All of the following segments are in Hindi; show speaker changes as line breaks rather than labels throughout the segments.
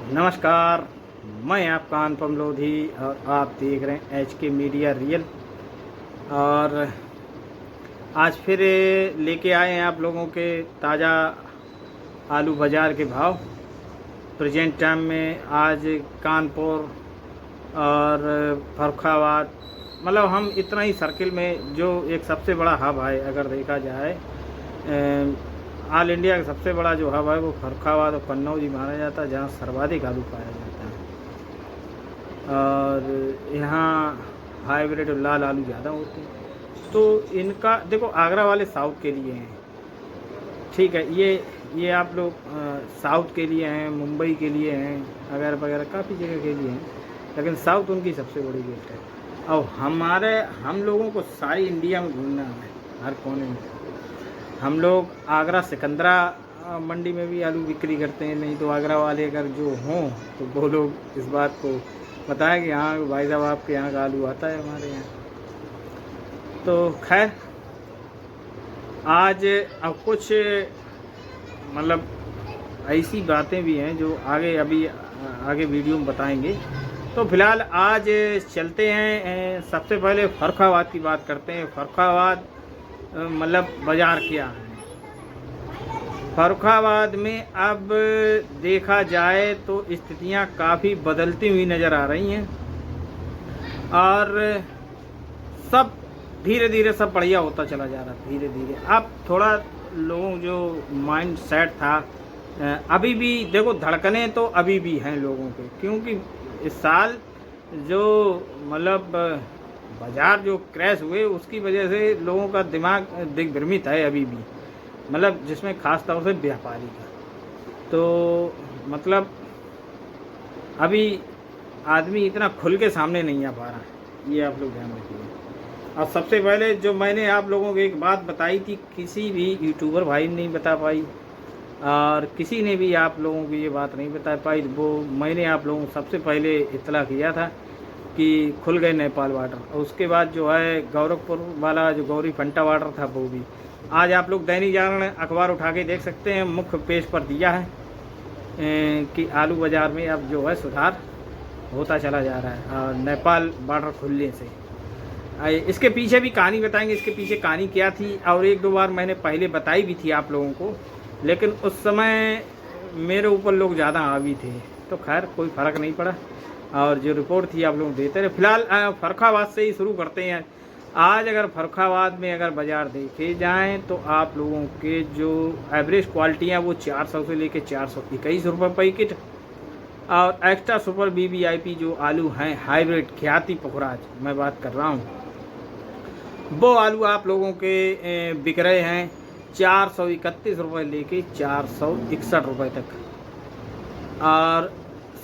नमस्कार। मैं आपका अनुपम लोधी और आप देख रहे हैं HK मीडिया रियल। और आज फिर लेके आए हैं आप लोगों के ताज़ा आलू बाज़ार के भाव प्रेजेंट टाइम में। आज कानपुर और फर्रुखाबाद, मतलब हम इतना ही सर्किल में जो एक सबसे बड़ा हब है, अगर देखा जाए ऑल इंडिया का सबसे बड़ा जो हब है वो फर्रुखाबाद और कन्नौज ही माना जाता है, जहाँ सर्वाधिक आलू पाया जाता है। और यहाँ हाइब्रिड और लाल आलू ज़्यादा होते हैं। तो इनका देखो, आगरा वाले साउथ के लिए हैं, ठीक है। ये आप लोग साउथ के लिए हैं, मुंबई के लिए हैं, वगैरह वगैरह काफ़ी जगह के लिए हैं, लेकिन साउथ उनकी सबसे बड़ी बेल्ट है। और हम लोगों को सारी इंडिया में घूमना है, हर कोने में। हम लोग आगरा सिकंदरा मंडी में भी आलू बिक्री करते हैं, नहीं तो आगरा वाले अगर जो हों तो वो लोग इस बात को बताएं कि हाँ भाई साहब आपके यहाँ का आलू आता है हमारे यहाँ। तो खैर, आज अब कुछ मतलब ऐसी बातें भी हैं जो आगे वीडियो में बताएंगे। तो फिलहाल आज चलते हैं, सबसे पहले फर्रुखाबाद की बात करते हैं। फर्रुखाबाद मतलब बाज़ार क्या है। फर्रुखाबाद में अब देखा जाए तो स्थितियां काफ़ी बदलती हुई नज़र आ रही हैं, और सब धीरे धीरे सब बढ़िया होता चला जा रहा है। धीरे धीरे अब थोड़ा लोगों जो माइंड सेट था, अभी भी देखो धड़कने तो अभी भी हैं लोगों के, क्योंकि इस साल जो मतलब बाज़ार जो क्रैश हुए उसकी वजह से लोगों का दिमाग दिग्भ्रमित है अभी भी, मतलब जिसमें ख़ास तौर से व्यापारी का। तो मतलब अभी आदमी इतना खुल के सामने नहीं आ पा रहा है, ये आप लोग ध्यान रखिए। और सबसे पहले जो मैंने आप लोगों को एक बात बताई थी, किसी भी यूट्यूबर भाई ने नहीं बता पाई, और किसी ने भी आप लोगों को ये बात नहीं बता पाई। वो मैंने आप लोगों को सबसे पहले इत्तला किया था कि खुल गए नेपाल वाटर, और उसके बाद जो है गोरखपुर वाला जो गौरी फंटा वाटर था वो भी। आज आप लोग दैनिक जागरण अखबार उठा के देख सकते हैं, मुख्य पेज पर दिया है कि आलू बाज़ार में अब जो है सुधार होता चला जा रहा है, और नेपाल बॉर्डर खुलने से। इसके पीछे भी कहानी बताएंगे, इसके पीछे कहानी क्या थी, और एक दो बार मैंने पहले बताई भी थी आप लोगों को, लेकिन उस समय मेरे ऊपर लोग ज़्यादा हावी थे, तो खैर कोई फ़र्क नहीं पड़ा, और जो रिपोर्ट थी आप लोग देते रहे। फिलहाल फर्रुखाबाद से ही शुरू करते हैं। आज अगर फर्रुखाबाद में अगर बाज़ार देखे जाएं तो आप लोगों के जो एवरेज क्वालिटी हैं वो 400 से लेके 421 रुपये पैकेट, और एक्स्ट्रा सुपर BBIP जो आलू हैं हाइब्रिड ख्याति पुखराज मैं बात कर रहा हूँ, वो आलू आप लोगों के बिक रहे हैं 431 रुपये लेके 461 रुपये तक। और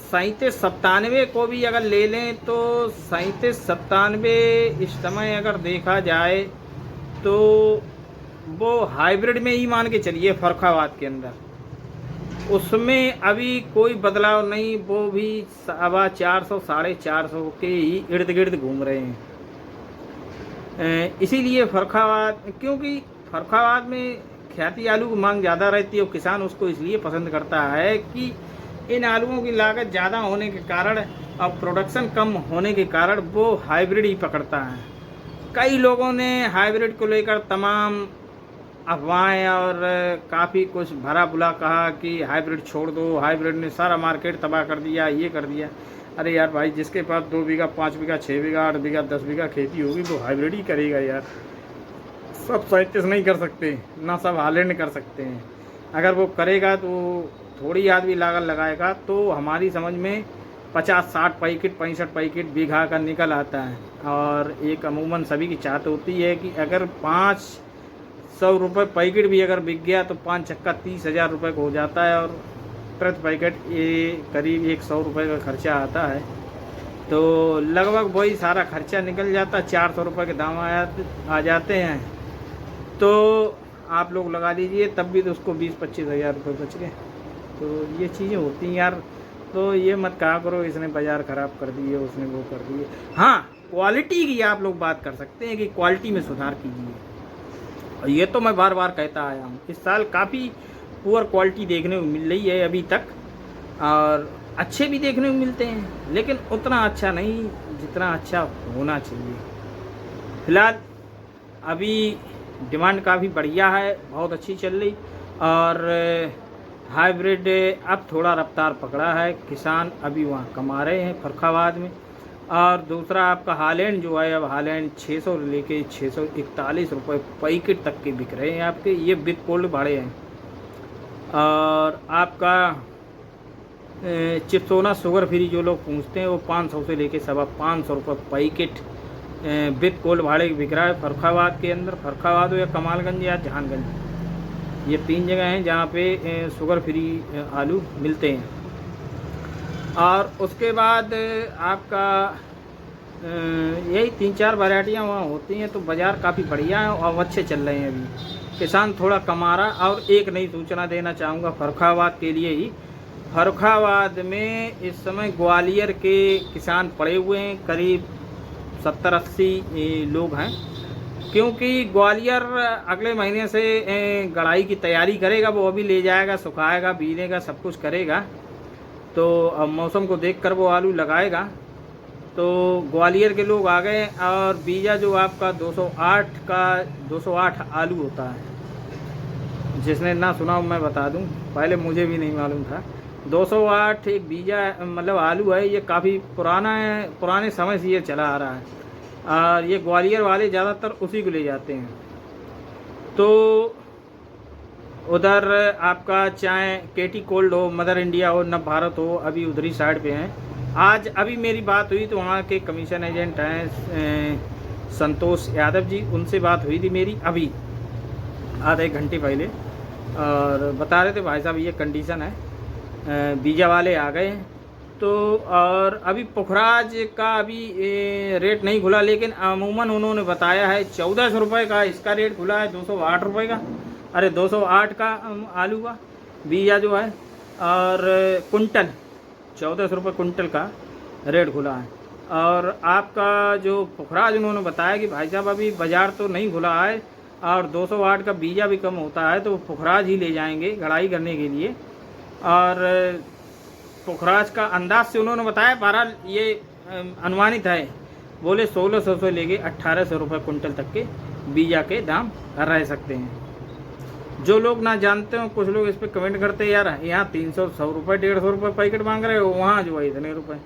37-97 को भी अगर ले लें तो 37-97 इस समय अगर देखा जाए तो वो हाइब्रिड में ही मान के चलिए फर्रुखाबाद के अंदर, उसमें अभी कोई बदलाव नहीं, वो भी 450 450 के ही इर्द गिर्द घूम रहे हैं। इसीलिए फर्रुखाबाद, क्योंकि फर्रुखाबाद में ख्याति आलू की मांग ज़्यादा रहती है, और किसान उसको इसलिए पसंद करता है कि इन आलूओं की लागत ज़्यादा होने के कारण और प्रोडक्शन कम होने के कारण वो हाइब्रिड ही पकड़ता है। कई लोगों ने हाइब्रिड को लेकर तमाम अफवाहें और काफ़ी कुछ भरा बुला कहा कि हाइब्रिड छोड़ दो, हाइब्रिड ने सारा मार्केट तबाह कर दिया, ये कर दिया। अरे यार भाई, जिसके पास 2 बीघा 5 बीघा 6 बीघा 8 बीघा 10 बीघा खेती होगी वो हाइब्रिड ही करेगा यार। सब साइंटिस्ट नहीं कर सकते, ना सब हालैंड कर सकते हैं। अगर वो करेगा तो थोड़ी आदमी लागत लगाएगा तो हमारी समझ में 50-60 पैकेट 65 पैकेट बीघा का निकल आता है। और एक अमूमन सभी की चाहत होती है कि अगर 500 रुपये पैकेट भी अगर बिक गया तो 5 छक्का 30,000 रुपये का हो जाता है, और प्रति पैकेट ये करीब 100 रुपये का खर्चा आता है। तो लगभग वही सारा खर्चा निकल जाता है, 400 रुपये के दाम आ जाते हैं। तो आप लोग लगा लीजिए, तब भी तो उसको 20-25 हज़ार रुपये बच गए। तो ये चीज़ें होती हैं यार। तो ये मत कहा करो इसने बाज़ार ख़राब कर दी है, उसने वो कर दी है। हाँ, क्वालिटी की आप लोग बात कर सकते हैं कि क्वालिटी में सुधार कीजिए, और ये तो मैं बार बार कहता आया हूँ। इस साल काफ़ी पुअर क्वालिटी देखने को मिल रही है अभी तक, और अच्छे भी देखने को मिलते हैं, लेकिन उतना अच्छा नहीं जितना अच्छा होना चाहिए। फिलहाल अभी डिमांड काफ़ी बढ़िया है, बहुत अच्छी चल रही। और हाइब्रिड अब थोड़ा रफ्तार पकड़ा है, किसान अभी वहाँ कमा रहे हैं फर्रुखाबाद में। और दूसरा आपका हालैंड जो है, अब हालैंड 600 लेके 641 रुपये पैकेट तक के बिक रहे हैं आपके, ये विद कोल्ड भाड़े हैं। और आपका चिप्सोना शुगर फ्री जो लोग पूछते हैं वो 500 से लेके 550 रुपये पैकेट विद कोल्ड भाड़े बिक रहा है फर्रुखाबाद के अंदर। फर्रुखाबाद हो या कमालगंज या जहानगंज, ये 3 जगह हैं जहाँ पे शुगर फ्री आलू मिलते हैं। और उसके बाद आपका यही 3-4 वैरायटियाँ वहाँ होती हैं। तो बाज़ार काफ़ी बढ़िया है और अच्छे चल रहे हैं अभी, किसान थोड़ा कमा रहा। और एक नई सूचना देना चाहूँगा फर्रुखाबाद के लिए ही। फर्रुखाबाद में इस समय ग्वालियर के किसान पड़े हुए हैं, करीब 70-80 लोग हैं, क्योंकि ग्वालियर अगले महीने से गड़ाई की तैयारी करेगा। वो अभी ले जाएगा, सुखाएगा, बीनेगा, सब कुछ करेगा। तो अब मौसम को देखकर वो आलू लगाएगा। तो ग्वालियर के लोग आ गए। और बीजा जो आपका 208 आलू होता है, जिसने ना सुना मैं बता दूं, पहले मुझे भी नहीं मालूम था। 208 एक बीजा मतलब आलू है, ये काफ़ी पुराने समय से ये चला आ रहा है। और ये ग्वालियर वाले ज़्यादातर उसी को ले जाते हैं। तो उधर आपका चाहे केटी कोल्ड हो, मदर इंडिया हो, नव भारत हो, अभी उधरी साइड पे हैं। आज अभी मेरी बात हुई तो वहाँ के कमीशन एजेंट हैं संतोष यादव जी, उनसे बात हुई थी मेरी अभी आधे घंटे पहले। और बता रहे थे भाई साहब ये कंडीशन है, बीजा वाले आ गए हैं। तो और अभी पुखराज का अभी रेट नहीं खुला, लेकिन अमूमन उन्होंने बताया है 1400 रुपये का इसका रेट खुला है, 208 रुपये का, अरे 208 का आलू का बीजा जो है। और कुंटल 1400 रुपये कुंटल का रेट खुला है। और आपका जो पुखराज उन्होंने बताया कि भाई साहब अभी बाज़ार तो नहीं खुला है और 208 का बीजा भी कम होता है, तो वो पुखराज ही ले जाएंगे गड़ाई करने के लिए। और पुखराज का अंदाज से उन्होंने बताया, बहरहाल ये अनुमानित है, बोले 1600 से लेके 1800 रुपये कुंटल तक के बीजा के दाम रह सकते हैं। जो लोग ना जानते हो, कुछ लोग इस पर कमेंट करते हैं यार यहाँ 300 रुपये 150 रुपये पैकेट मांग रहे हो, वहाँ जो है इतने रुपये।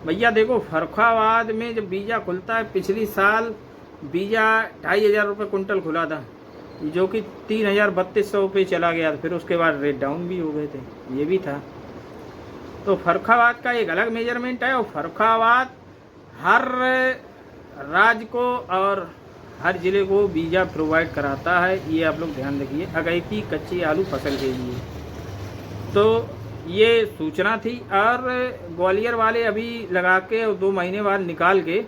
भैया देखो, फर्रुखाबाद में जब बीजा खुलता है, पिछली साल बीजा 2500 रुपये कुंटल खुला था, जो कि 3200 पे चला गया। फिर उसके बाद रेट डाउन भी हो गए थे, ये भी था। तो फर्रुखाबाद का एक अलग मेजरमेंट है। और फर्रुखाबाद हर राज्य को और हर ज़िले को बीजा प्रोवाइड कराता है, ये आप लोग ध्यान रखिए, अगैती कच्ची आलू फसल के लिए। तो ये सूचना थी। और ग्वालियर वाले अभी लगा के और 2 महीने बाद निकाल के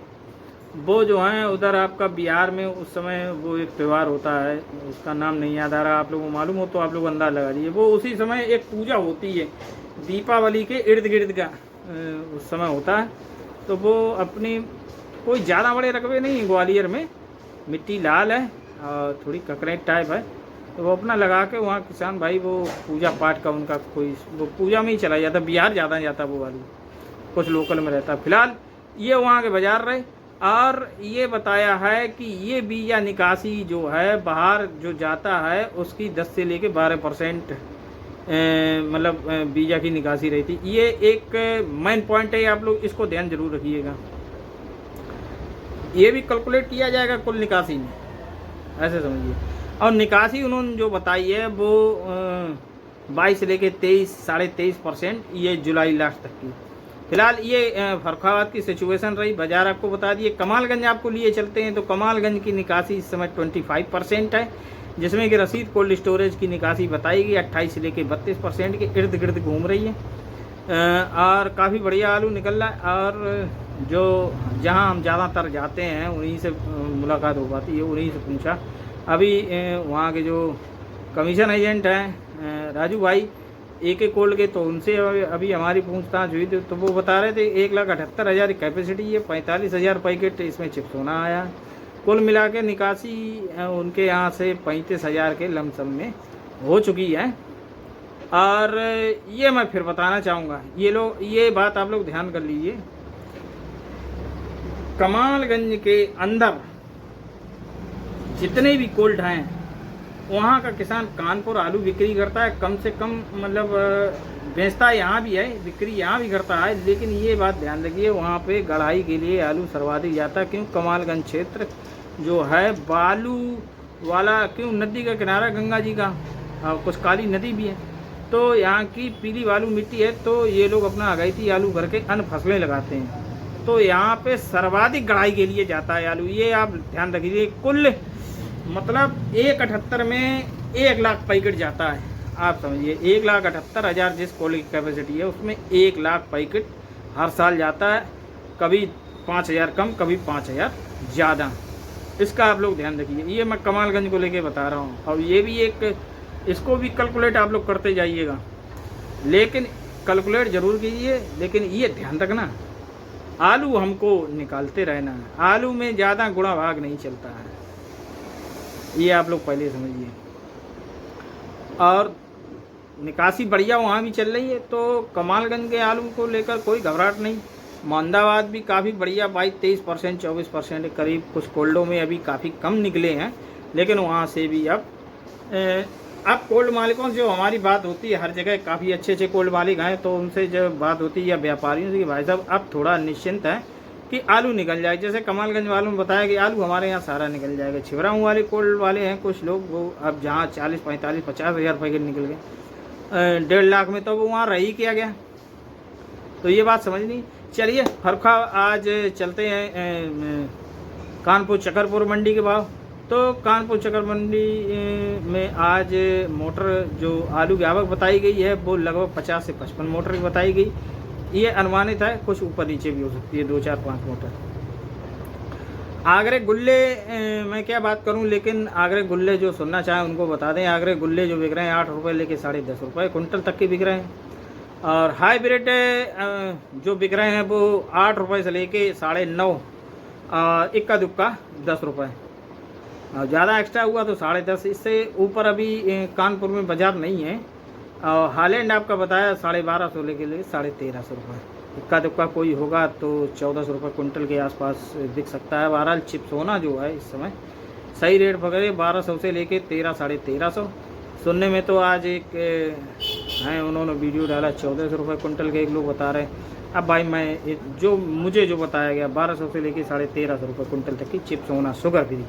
वो जो हैं उधर आपका बिहार में उस समय वो एक त्यौहार होता है, उसका नाम नहीं याद आ रहा, आप लोगों को मालूम हो तो आप लोग अंदाज़ लगा लीजिए। वो उसी समय एक पूजा होती है दीपावली के इर्द गिर्द का उस समय होता है। तो वो अपनी कोई ज़्यादा बड़े रकबे नहीं, ग्वालियर में मिट्टी लाल है और थोड़ी ककरेट टाइप है, तो वो अपना लगा के वहाँ किसान भाई वो पूजा पाठ का उनका कोई वो पूजा में ही चला जाता। बिहार ज़्यादा जाता वो वाली, कुछ लोकल में रहता। फिलहाल ये वहाँ के बाज़ार रहे। और ये बताया है कि ये बीजा निकासी जो है बाहर जो जाता है उसकी 10 से लेके 12% मतलब बीजा की निकासी रहती। ये एक मेन पॉइंट है, आप लोग इसको ध्यान जरूर रखिएगा। ये भी कैलकुलेट किया जाएगा कुल निकासी में, ऐसे समझिए। और निकासी उन्होंने जो बताई है वो 22 से लेके 23 23.5% ये जुलाई लास्ट तक की। फिलहाल ये फर्रुखाबाद की सिचुएशन रही। बाजार आपको बता दिए। कमालगंज आपको लिए चलते हैं तो कमालगंज की निकासी इस समय 25% है, जिसमें कि रसीद कोल्ड स्टोरेज की निकासी बताई गई 28 से लेके 32% के इर्द गिर्द घूम रही है। और काफ़ी बढ़िया आलू निकल रहा है। और जो जहां हम ज़्यादातर जाते हैं उन्हीं से मुलाकात हो पाती है, उन्हीं से पूछा। अभी वहाँ के जो कमीशन एजेंट हैं राजू भाई AK कोल्ड के, तो उनसे अभी हमारी पूछताछ हुई थी तो वो बता रहे थे 1,78,000 कैपेसिटी है, 45,000 पैकेट इसमें चिप्सोना आया। कुल मिला के निकासी उनके यहाँ से 35,000 के लमसम में हो चुकी है। और ये मैं फिर बताना चाहूँगा, ये बात आप लोग ध्यान कर लीजिए, कमालगंज के अंदर जितने भी कोल्ड हैं वहाँ का किसान कानपुर आलू बिक्री करता है, कम से कम मतलब बेचता यहाँ भी है, बिक्री यहाँ भी करता है, लेकिन ये बात ध्यान रखिए वहाँ पे गढ़ाई के लिए आलू सर्वाधिक जाता है। क्यों? कमालगंज क्षेत्र जो है बालू वाला, क्यों? नदी का किनारा गंगा जी का, और कुछ काली नदी भी है, तो यहाँ की पीली बालू मिट्टी है, तो ये लोग अपना अगैती आलू करके अन्य फसलें लगाते हैं, तो यहाँ पे सर्वाधिक गढ़ाई के लिए जाता है आलू। ये आप ध्यान रखिए, कुल मतलब 178 में 1 लाख पैकेट जाता है, आप समझिए 1,78,000 जिस कोल्ड की कैपेसिटी है उसमें 1 लाख पैकेट हर साल जाता है, कभी 5,000 कम, कभी 5,000 ज़्यादा। इसका आप लोग ध्यान रखिए, ये मैं कमालगंज को लेके बता रहा हूँ। और ये भी एक, इसको भी कैलकुलेट आप लोग करते जाइएगा, लेकिन कैलकुलेट जरूर कीजिए, लेकिन ये ध्यान रखना आलू हमको निकालते रहना है, आलू में ज़्यादा गुणा भाग नहीं चलता है, ये आप लोग पहले समझिए। और निकासी बढ़िया वहाँ भी चल रही है, तो कमालगंज के आलू को लेकर कोई घबराहट नहीं। मोहम्मदाबाद भी काफ़ी बढ़िया 22-23%, 24% के करीब, कुछ कोल्डों में अभी काफ़ी कम निकले हैं, लेकिन वहाँ से भी अब कोल्ड मालिकों से जो हमारी बात होती है, हर जगह काफ़ी अच्छे कोल्ड मालिक हैं, तो उनसे जब बात होती है या व्यापारियों से कि भाई साहब अब थोड़ा निश्चिंत है कि आलू निकल जाए। जैसे कमालगंज वालों ने बताया कि आलू हमारे यहाँ सारा निकल जाएगा। छिबरामऊ वाले कोल्ड वाले हैं कुछ लोग, वो अब जहाँ 40, 45, 50 हज़ार रुपये के निकल गए 1.5 लाख में, तो वो वहाँ रही किया गया, तो ये बात समझनी। चलिए फरखा आज चलते हैं कानपुर चकरपुर मंडी के भाव। तो कानपुर चकर मंडी में आज मोटर जो आलू की आवक बताई गई है वो लगभग 50 से 55 मोटर की बताई गई। ये अनुमानित है, कुछ ऊपर नीचे भी हो सकती है, 2, 4, 5 मोटर। आगरे गुल्ले मैं क्या बात करूं, लेकिन आगरे गुल्ले जो सुनना चाहें उनको बता दें। आगरे गुल्ले जो बिक रहे हैं 8 रुपये लेके 10.5 रुपये कुंटल तक के बिक रहे हैं, और हाईब्रिड जो बिक रहे हैं वो 8 रुपये से लेके 9.5, इक्का दुक्का 10 रुपये, और ज़्यादा एक्स्ट्रा हुआ तो 10.5। इससे ऊपर अभी कानपुर में बाजार नहीं है। और हालैंड आपका बताया 1250 लेके 1350 रुपये, इक्का दुक्का कोई होगा तो 1400 रुपये कुंटल के आसपास बिक सकता है। बहरहाल चिप्स होना जो है इस समय सही रेट पकड़े 1200 से लेके 1300, 1350। सुनने में तो आज एक हैं उन्होंने वीडियो डाला 1400 रुपये कुंटल के, एक लोग बता रहे हैं। अब भाई मैं जो मुझे जो बताया गया 1200 से लेके 1350 रुपये कुंटल तक की चिप्स होना, शुगर फ्री।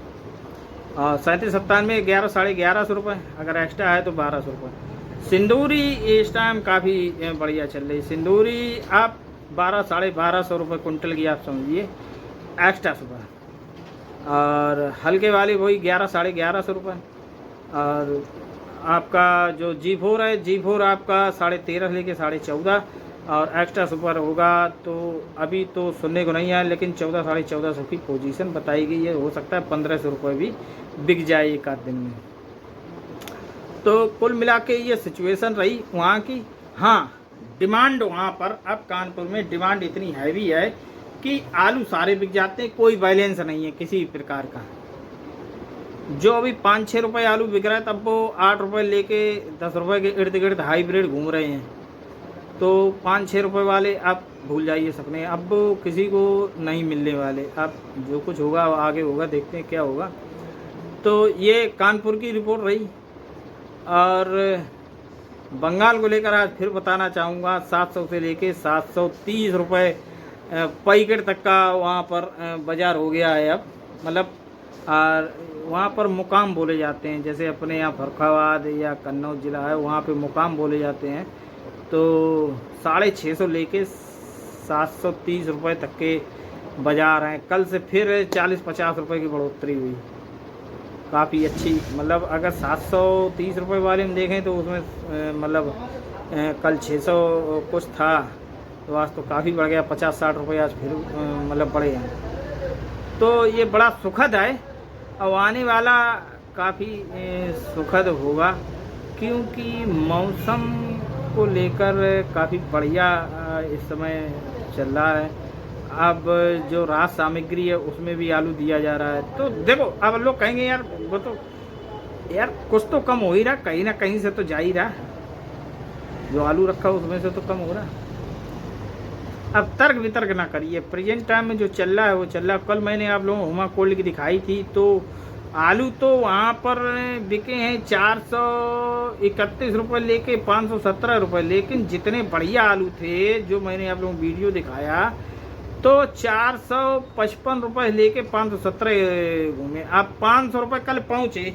और 37-57 में 1100, 1150 रुपये, अगर एक्स्ट्रा है तो 1200 रुपये। सिंदूरी इस टाइम काफ़ी बढ़िया चल रही। सिंदूरी आप 1200, 1250 रुपये कुंटल की आप समझिए एक्स्ट्रा सुबह, और हल्के वाली वही 1100, 1150 रुपये। और आपका जो G4 है, G4 आपका 13.5 लेके 14.5, और एक्स्ट्रा सुपर होगा तो अभी तो सुनने को नहीं आया, लेकिन 1400, 1450 की पोजीशन बताई गई है। हो सकता है 1500 रुपये भी बिक जाए एक आध दिन में। तो कुल मिला के ये सिचुएशन रही वहाँ की। हाँ, डिमांड वहाँ पर, अब कानपुर में डिमांड इतनी हैवी है कि आलू सारे बिक जाते हैं, कोई बैलेंस नहीं है किसी प्रकार का। जो अभी 5-6 रुपये आलू बिक रहा है, तब वो 8 रुपये लेके 10 रुपये के इर्द गिर्द हाईब्रिड घूम रहे हैं। तो 5-6 रुपये वाले आप भूल जाइए सपने, अब किसी को नहीं मिलने वाले। अब जो कुछ होगा आगे होगा, देखते हैं क्या होगा। तो ये कानपुर की रिपोर्ट रही। और बंगाल को लेकर आज फिर बताना चाहूँगा, 700 से लेके 730 रुपये पैकेट तक का वहाँ पर बाज़ार हो गया है अब। मतलब और वहाँ पर मुकाम बोले जाते हैं, जैसे अपने यहाँ फर्रुखाबाद या कन्नौज ज़िला है, वहाँ पे मुकाम बोले जाते हैं। तो 650 लेके 730 रुपये तक के बाज़ार हैं। कल से फिर 40-50 रुपये की बढ़ोतरी हुई, काफ़ी अच्छी। मतलब अगर 730 रुपये वाले में देखें तो उसमें मतलब कल 600 कुछ था, तो आज तो काफ़ी बढ़ गया, 50-60 रुपये आज फिर मतलब बढ़े हैं। तो ये बड़ा सुखद है, और आने वाला काफ़ी सुखद होगा, क्योंकि मौसम को लेकर काफ़ी बढ़िया इस समय चल रहा है। अब जो राहत सामग्री है उसमें भी आलू दिया जा रहा है। तो देखो, अब लोग कहेंगे यार वो तो यार कुछ तो कम हो ही रहा, कहीं ना कहीं से तो जा ही रहा। जो आलू रखा उसमें से तो कम हो रहा। अब तर्क वितर्क ना करिए, प्रेजेंट टाइम में जो चल रहा है वो चल रहा है। कल मैंने आप लोगों को हुमा कोल्ड की दिखाई थी, तो आलू तो वहाँ पर बिके हैं 431 रुपये लेके 517 रुपये, लेकिन जितने बढ़िया आलू थे जो मैंने आप लोगों को वीडियो दिखाया तो 455 रुपये लेके 517 घूमे। आप 500 रुपये कल पहुँचे,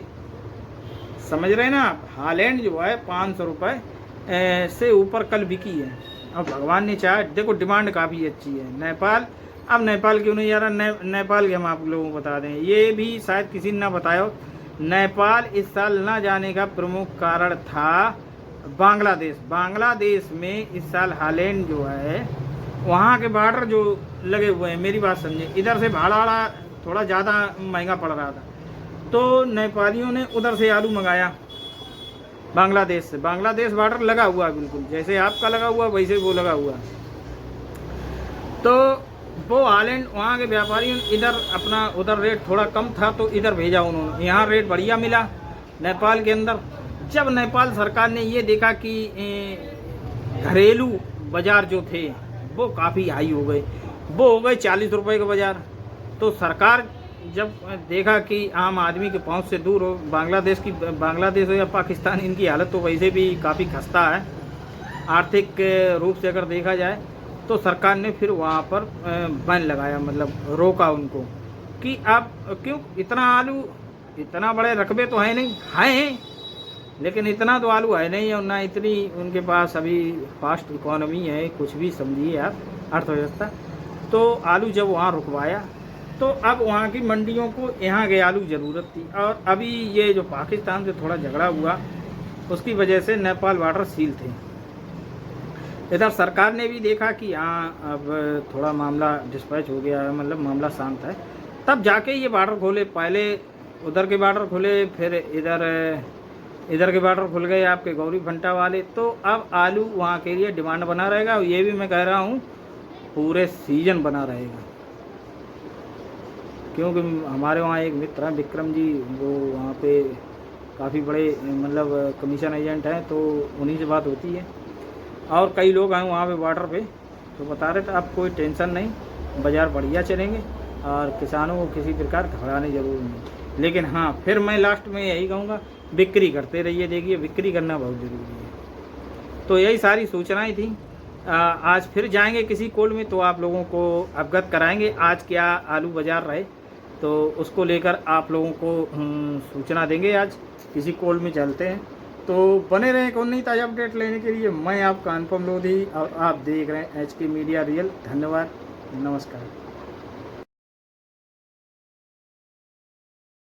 समझ रहे हैं ना आप। हालैंड जो है 500 रुपये से ऊपर कल बिकी है। अब भगवान ने चाहा, देखो डिमांड काफ़ी अच्छी है। नेपाल, अब नेपाल क्यों नहीं जा रहा, नेपाल के हम आप लोगों को बता दें, ये भी शायद किसी ने ना बताया हो। नेपाल इस साल ना जाने का प्रमुख कारण था बांग्लादेश। बांग्लादेश में इस साल हालैंड जो है वहाँ के बॉर्डर जो लगे हुए हैं, मेरी बात समझे, इधर से भाड़ा थोड़ा ज़्यादा महंगा पड़ रहा था, तो नेपालियों ने उधर से आलू मंगाया बांग्लादेश से। बांग्लादेश बॉर्डर लगा हुआ बिल्कुल जैसे आपका लगा हुआ वैसे वो लगा हुआ। तो वो हालैंड वहाँ के व्यापारियों इधर अपना, उधर रेट थोड़ा कम था तो इधर भेजा उन्होंने, यहाँ रेट बढ़िया मिला नेपाल के अंदर। जब नेपाल सरकार ने ये देखा कि घरेलू बाज़ार जो थे वो काफ़ी हाई हो गए, वो हो गए 40 रुपये का बाज़ार, तो सरकार जब देखा कि आम आदमी के पहुंच से दूर हो, बांग्लादेश हो या पाकिस्तान, इनकी हालत तो वैसे भी काफ़ी खस्ता है आर्थिक रूप से अगर देखा जाए, तो सरकार ने फिर वहाँ पर बैन लगाया, मतलब रोका उनको कि आप क्यों इतना आलू, इतना बड़े रकबे तो है नहीं, हैं लेकिन इतना तो आलू है नहीं और ना इतनी उनके पास अभी फास्ट इकोनॉमी है, कुछ भी समझिए आप अर्थव्यवस्था। तो आलू जब वहाँ रुकवाया तो अब वहाँ की मंडियों को यहाँ के आलू ज़रूरत थी। और अभी ये जो पाकिस्तान से थोड़ा झगड़ा हुआ उसकी वजह से नेपाल बॉर्डर सील थे। इधर सरकार ने भी देखा कि हाँ अब थोड़ा मामला डिस्पैच हो गया है, मतलब मामला शांत है, तब जाके ये बॉर्डर खोले। पहले उधर के बॉर्डर खुले, फिर इधर के बॉर्डर खुल गए आपके गौरी फंटा वाले। तो अब आलू वहाँ के लिए डिमांड बना रहेगा, और ये भी मैं कह रहा हूँ पूरे सीजन बना रहेगा, क्योंकि हमारे वहाँ एक मित्र हैं विक्रम जी, वो वहाँ पे काफ़ी बड़े मतलब कमीशन एजेंट हैं, तो उन्हीं से बात होती है। और कई लोग हैं वहाँ पे बॉर्डर पे, तो बता रहे थे अब कोई टेंशन नहीं, बाज़ार बढ़िया चलेंगे और किसानों को किसी प्रकार घबराने जरूर नहीं। लेकिन हाँ, फिर मैं लास्ट में यही कहूँगा, बिक्री करते रहिए, देखिए बिक्री करना बहुत ज़रूरी है। तो यही सारी सूचनाएँ थी। आज फिर जाएंगे किसी कोल्ड में तो आप लोगों को अवगत कराएंगे आज क्या आलू बाज़ार रहे, तो उसको लेकर आप लोगों को सूचना देंगे। आज किसी कोल्ड में चलते हैं, तो बने रहें कौन नहीं ताज़ा अपडेट लेने के लिए। मैं आपका अनुपम लोधी और आप देख रहे हैं HK मीडिया रियल। धन्यवाद, नमस्कार।